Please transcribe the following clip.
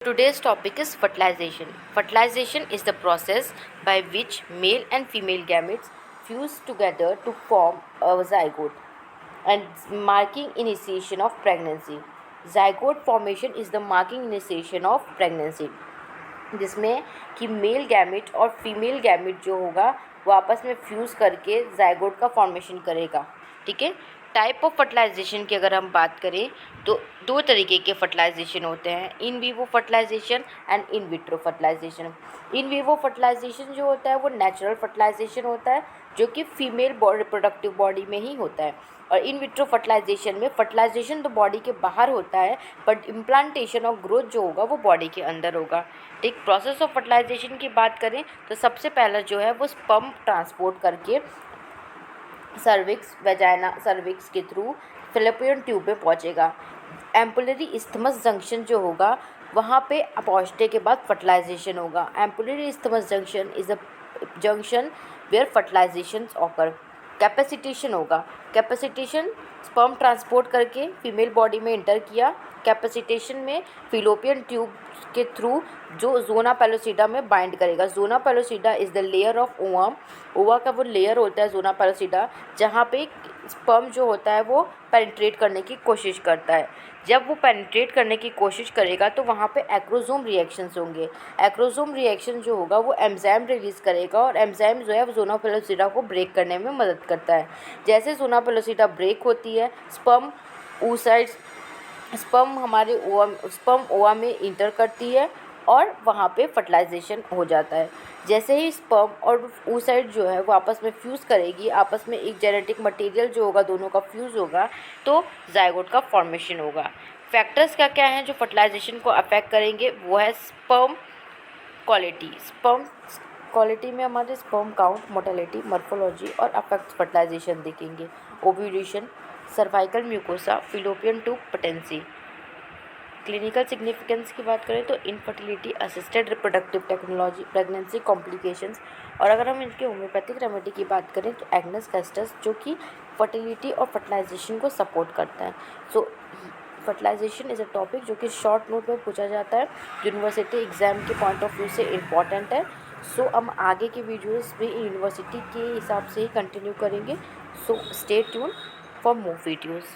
Today's topic is fertilization. Fertilization is the process by which male and female gametes fuse together to form a zygote and marking initiation of pregnancy. Zygote formation is the marking initiation of pregnancy, जिसमें कि male gamete और female gamete जो होगा वो आपस में fuse करके zygote का फॉर्मेशन करेगा। ठीक है। टाइप ऑफ फर्टिलाइजेशन की अगर हम बात करें तो दो तरीके के फर्टिलाइजेशन होते हैं, in vivo fertilisation and in vitro fertilisation. In vivo fertilisation जो होता है वो नेचुरल फर्टिलाइजेशन होता है जो कि फीमेल रिप्रोडक्टिव बॉडी में ही होता है, और इन विट्रो फर्टिलाइजेशन में फर्टिलाइजेशन तो बॉडी के बाहर होता है बट इम्प्लांटेशन और ग्रोथ जो होगा वो बॉडी के अंदर होगा। ठीक। प्रोसेस ऑफ फर्टिलाइजेशन की बात करें तो सबसे पहला जो है वो स्पर्म ट्रांसपोर्ट करके सर्विक्स वेजाइना सर्विक्स के थ्रू फैलोपियन ट्यूब में पहुंचेगा। एम्पुलरी इस्थमस जंक्शन जो होगा वहाँ पे पहुँचने के बाद फर्टिलाइजेशन होगा। Ampullary isthmus junction is a junction where fertilisation occur. Capacitation होगा। कैपेसिटेशन स्पर्म ट्रांसपोर्ट करके फीमेल बॉडी में इंटर किया। कैपेसिटेशन में फिलोपियन ट्यूब के थ्रू जो जोना पेलोसिडा में बाइंड करेगा। Zona pellucida is the layer of ovum. Ova का वो लेयर होता है जोना पेलोसिडा जहाँ पे स्पर्म जो होता है वो पेनिट्रेट करने की कोशिश करता है। जब वो पेनिट्रेट करने की कोशिश करेगा तो वहाँ पे एक्रोसोम रिएक्शंस होंगे। एक्रोसोम रिएक्शन जो होगा वो एंजाइम रिलीज़ करेगा और एंजाइम जो है वो जोना पेलोसिडा को ब्रेक करने में मदद करता है। जैसे जोना पेलोसिडा ब्रेक होती है स्पर्म oocyte स्पर्म हमारे स्पर्म ओवा में इंटर करती है और वहाँ पे फर्टिलाइजेशन हो जाता है। जैसे ही स्पर्म और oocyte जो है वो आपस में फ्यूज़ करेगी, आपस में एक जेनेटिक मटेरियल जो होगा दोनों का फ्यूज़ होगा तो ज़ाइगोट का फॉर्मेशन होगा। फैक्टर्स क्या क्या हैं जो फर्टिलाइजेशन को अफेक्ट करेंगे, वो है स्पर्म क्वालिटी। स्पर्म क्वालिटी में हमारे स्पर्म काउंट, मोटेलिटी, मॉर्फोलॉजी और अफेक्ट फर्टिलाइजेशन देखेंगे। Ovulation, cervical mucosa, fallopian tube patency. Clinical significance की बात करें तो infertility, assisted reproductive technology, pregnancy complications, और अगर हम इनके होम्योपैथिक रेमेडी की बात करें तो एग्नेस कैस्टस जो कि फर्टिलिटी और फर्टिलाइजेशन को सपोर्ट करता है। सो फर्टिलाइजेशन इज़ अ टॉपिक जो कि शॉर्ट नोट में पूछा जाता है, यूनिवर्सिटी एग्ज़ाम के पॉइंट ऑफ व्यू से इम्पॉर्टेंट है। सो हम आगे के वीडियोज़ भी यूनिवर्सिटी के हिसाब से ही कंटिन्यू करेंगे। So stay tune for more videos.